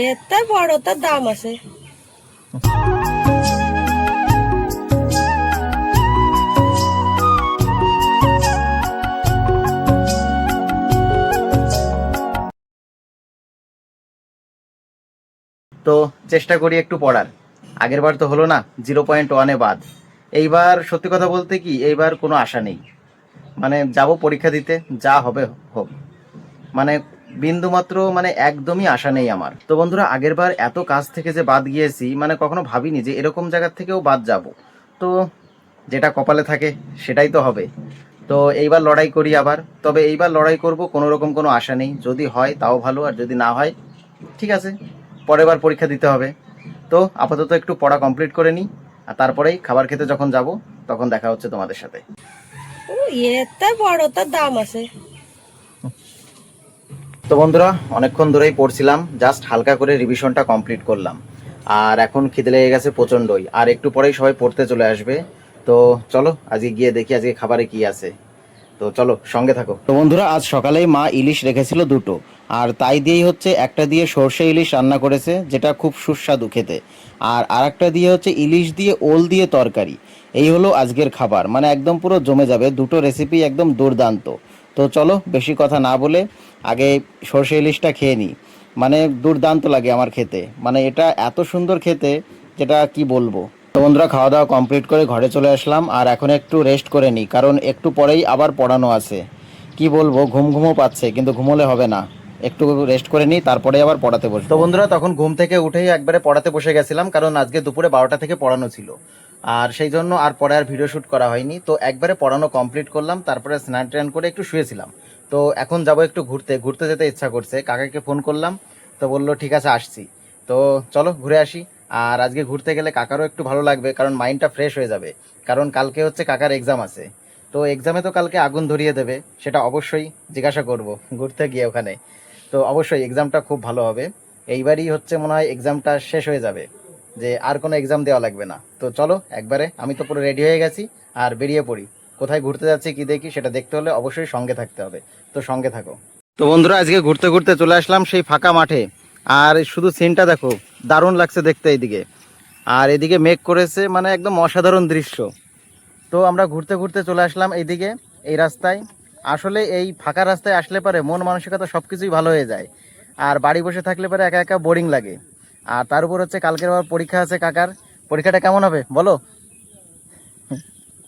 এতে বড়টার দাম আছে। তো চেষ্টা করি একটু পড়ার। আগের বার তো হলো না, 0.1-এ বাদ। এইবার সত্যি কথা বলতে কি, এইবার কোনো আশা নেই। মানে যাব পরীক্ষা দিতে, যা হবে হোক। মানে বিন্দুমাত্র মানে একদমই আশা নেই আমার। তো বন্ধুরা, আগের বার এত কাজ থেকে যে বাদ গিয়েছি, মানে কখনো ভাবিনি যে এরকম জায়গার থেকেও বাদ যাব। তো যেটা কপালে থাকে সেটাই তো হবে। তো এইবার লড়াই করি আবার। তবে এইবার লড়াই করব, কোনো রকম কোনো আশা নেই। যদি হয় তাও ভালো, আর যদি না হয় ঠিক আছে, পরের বার পরীক্ষা দিতে হবে। তো আপাতত একটু পড়া কমপ্লিট করে নিই, আর তারপরেই খাবার খেতে যখন যাব তখন দেখা হচ্ছে তোমাদের সাথে। এতে বড়টার দাম আছে। তো বন্ধুরা, অনেকক্ষণ ধরেই পড়ছিলাম, জাস্ট হালকা করে রিভিশনটা কমপ্লিট করলাম। আর এখন খিদে লেগে গেছে প্রচণ্ডই, আর একটু পরেই সবাই পড়তে চলে আসবে। তো চলো আজকে গিয়ে দেখি আজকে খাবারে কি আছে। তো চলো সঙ্গে থাকো। তো বন্ধুরা, আজ সকালেই মা ইলিশ রেখেছিল দুটো, আর তাই দিয়েই হচ্ছে একটা দিয়ে সর্ষে ইলিশ রান্না করেছে, যেটা খুব সুস্বাদু খেতে। আর আরেকটা দিয়ে হচ্ছে ইলিশ দিয়ে ওল দিয়ে তরকারি। এই হলো আজকের খাবার, মানে একদম পুরো জমে যাবে, দুটো রেসিপি একদম দুর্দান্ত। তো চলো বেশি কথা না বলে আগে সর্ষে ইলিশটা খেয়ে নিই। মানে দুর্দান্ত লাগে আমার খেতে, মানে এটা এত সুন্দর খেতে যেটা কি বলবো। তো বন্ধুরা, খাওয়া দাওয়া কমপ্লিট করে ঘরে চলে আসলাম, আর এখন একটু রেস্ট করে নিই, কারণ একটু পরেই আবার পড়ানো আছে। কি বলবো, ঘুম ঘুমও পাচ্ছে, কিন্তু ঘুমোলে হবে না, একটু রেস্ট করে নিই, তারপরে আবার পড়াতে বসবো। তো বন্ধুরা, তখন ঘুম থেকে উঠেই একবারে পড়াতে বসে গেছিলাম, কারণ আজকে দুপুরে 12টা থেকে পড়ানো ছিল। আর সেই জন্য আর পরে আর ভিডিও শ্যুট করা হয়নি। তো একবারে পড়ানো কমপ্লিট করলাম, তারপরে স্নান টান করে একটু শুয়েছিলাম। তো এখন যাব একটু ঘুরতে, ঘুরতে যেতে ইচ্ছা করছে। কাকাকে ফোন করলাম, তো বললো ঠিক আছে আসছি। তো চলো ঘুরে আসি। আর আজকে ঘুরতে গেলে কাকারও একটু ভালো লাগবে, কারণ মাইন্ডটা ফ্রেশ হয়ে যাবে। কারণ কালকে হচ্ছে কাকার এক্সাম আছে। তো এক্সামে তো কালকে আগুন ধরিয়ে দেবে, সেটা অবশ্যই জিজ্ঞাসা করব ঘুরতে গিয়ে ওখানে। তো অবশ্যই এক্সামটা খুব ভালো হবে। এইবারই হচ্ছে মনে হয় এক্সামটা শেষ হয়ে যাবে, যে আর কোনো এক্সাম দেওয়া লাগবে না। তো চলো একবারে, আমি তো পুরো রেডি হয়ে গেছি, আর বেরিয়ে পড়ি। কোথায় ঘুরতে যাচ্ছি কি দেখি সেটা দেখতে হলে অবশ্যই সঙ্গে থাকতে হবে। তো সঙ্গে থাকো। তো বন্ধুরা, আজকে ঘুরতে ঘুরতে চলে আসলাম সেই ফাঁকা মাঠে। আর শুধু সিনটা দেখো, দারুণ লাগছে দেখতে এইদিকে। আর এদিকে মেঘ করেছে, মানে একদম অসাধারণ দৃশ্য। তো আমরা ঘুরতে ঘুরতে চলে আসলাম এইদিকে, এই রাস্তায়। আসলে এই ফাঁকা রাস্তায় আসলে পরে মন মানসিকতা সব কিছুই ভালো হয়ে যায়। আর বাড়ি বসে থাকলে পরে একা একা বোরিং লাগে। আর তার উপর হচ্ছে কালকের আবার পরীক্ষা আছে কাকার। পরীক্ষাটা কেমন হবে বলো?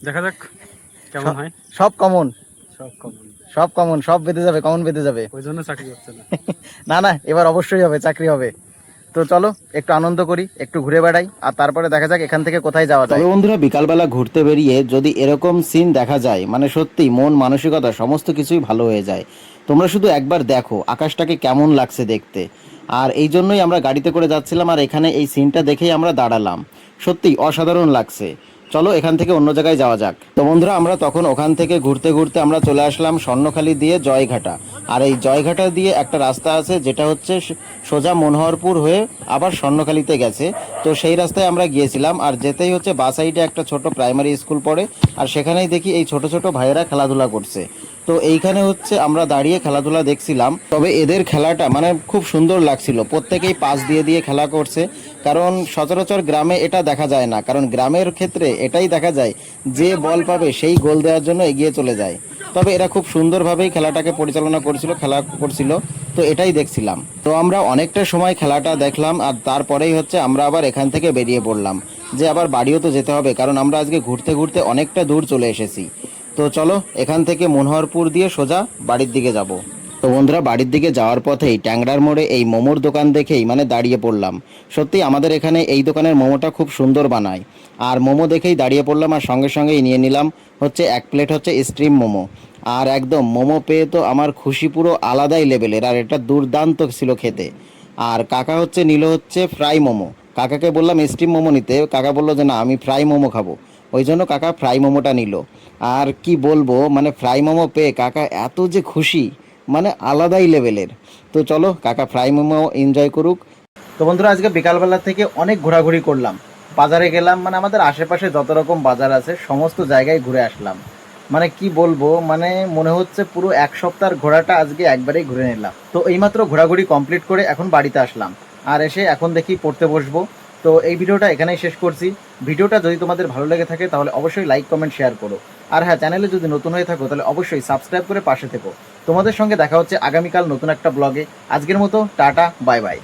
দেখা যাক কেমন হয়। সব কমন, সব কমন, সব কমন, সব বেঁধে যাবে, কমন বেঁধে যাবে। ওই জন্য চাকরি হচ্ছে না। না না, এবার অবশ্যই হবে, চাকরি হবে। তো চলো একটু আনন্দ করি, একটু ঘুরে বেড়াই, আর তারপরে দেখা যাক এখান থেকে কোথায় যাওয়া যায়। তবে বন্ধুরা, বিকালবেলা ঘুরতে বেরিয়ে যদি এরকম সিন দেখা যায়, মানে সত্যি মন মানসিকতা সমস্ত কিছুই ভালো হয়ে যায়। তোমরা শুধু একবার দেখো আকাশটাকে কেমন লাগছে দেখতে। আর এই জন্যই আমরা গাড়িতে করে যাচ্ছিলাম, আর এখানে এই সিনটা দেখেই আমরা দাঁড়ালাম। সত্যি অসাধারণ লাগছে। চলো এখান থেকে অন্য জায়গায় যাওয়া যাক। তো বন্ধুরা, আমরা তখন ওখান থেকে ঘুরতে ঘুরতে আমরা চলে আসলাম স্বর্ণখালি দিয়ে জয়ঘাটা। আর এই জয়ঘাটা দিয়ে একটা রাস্তা আছে, যেটা হচ্ছে সোজা মনোহরপুর হয়ে আবার স্বর্ণখালিতে গেছে। তো সেই রাস্তায় আমরা গিয়েছিলাম, আর যেতেই হচ্ছে বাঁ সাইডে একটা ছোট প্রাইমারি স্কুল পড়ে। আর সেখানেই দেখি এই ছোট ছোট ভাইয়েরা খেলাধুলা করছে। তো এইখানে হচ্ছে আমরা দাঁড়িয়ে খেলাধুলা দেখছিলাম। তবে এদের খেলাটা মানে খুব সুন্দর লাগছিল, প্রত্যেকেই পাস দিয়ে দিয়ে খেলা করছে। কারণ সচরাচর গ্রামে এটা দেখা যায় না, কারণ গ্রামের ক্ষেত্রে এটাই দেখা যায় যে বল পাবে সেই গোল দেওয়ার জন্য এগিয়ে চলে যায়। তবে এরা খুব সুন্দরভাবেই খেলাটাকে পরিচালনা করছিল, খেলা করছিল। তো এটাই দেখছিলাম। তো আমরা অনেকটা সময় খেলাটা দেখলাম, আর তারপরেই হচ্ছে আমরা আবার এখান থেকে বেরিয়ে পড়লাম, যে আবার বাড়িও তো যেতে হবে, কারণ আমরা আজকে ঘুরতে ঘুরতে অনেকটা দূর চলে এসেছি। তো চলো এখান থেকে মনোহরপুর দিয়ে সোজা বাড়ির দিকে যাব। তো বন্ধুরা, বাড়ির দিকে যাওয়ার পথেই ট্যাংরার মোড়ে এই মোমোর দোকান দেখেই মানে দাঁড়িয়ে পড়লাম। সত্যি আমাদের এখানে এই দোকানের মোমোটা খুব সুন্দর বানায়। আর মোমো দেখেই দাঁড়িয়ে পড়লাম, আর সঙ্গে সঙ্গেই নিয়ে নিলাম হচ্ছে এক প্লেট হচ্ছে স্ট্রিম মোমো। আর একদম মোমো পেয়ে তো আমার খুশি পুরো আলাদাই লেভেলের, আর এটা দুর্দান্ত ছিল খেতে। আর কাকা হচ্ছে নিল হচ্ছে ফ্রাই মোমো। কাকাকে বললাম স্টিম মোমো নিতে, কাকা বললো যে না আমি ফ্রাই মোমো খাবো। ওই জন্য কাকা ফ্রাই মোমোটা নিল। আর কি বলবো, মানে ফ্রাই মোমো পেয়ে কাকা এত যে খুশি, মানে আলাদাই লেভেলের। তো চলো কাকা ফ্রাই মোমো এনজয় করুক। তো বন্ধুরা, আজকে বিকালবেলা থেকে অনেক ঘোরাঘুরি করলাম, বাজারে গেলাম, মানে আমাদের আশেপাশে যত রকম বাজার আছে সমস্ত জায়গায় ঘুরে আসলাম। মানে কি বলবো, মানে মনে হচ্ছে পুরো এক সপ্তাহের ঘোরাটা আজকে একবারেই ঘুরে নিলাম। তো এইমাত্র ঘোরাঘুরি কমপ্লিট করে এখন বাড়িতে আসলাম। আর এসে এখন দেখি পড়তে বসবো। তো এই ভিডিওটা এখানেই শেষ করছি। ভিডিওটা যদি তোমাদের ভালো লেগে থাকে তাহলে অবশ্যই লাইক কমেন্ট শেয়ার করো। আর হ্যাঁ, চ্যানেলে যদি নতুন হয়ে থাকো তাহলে অবশ্যই সাবস্ক্রাইব করে পাশে থেকো। তোমাদের সঙ্গে দেখা হচ্ছে আগামীকাল নতুন একটা ব্লগে। আজকের মতো টাটা, বাই বাই।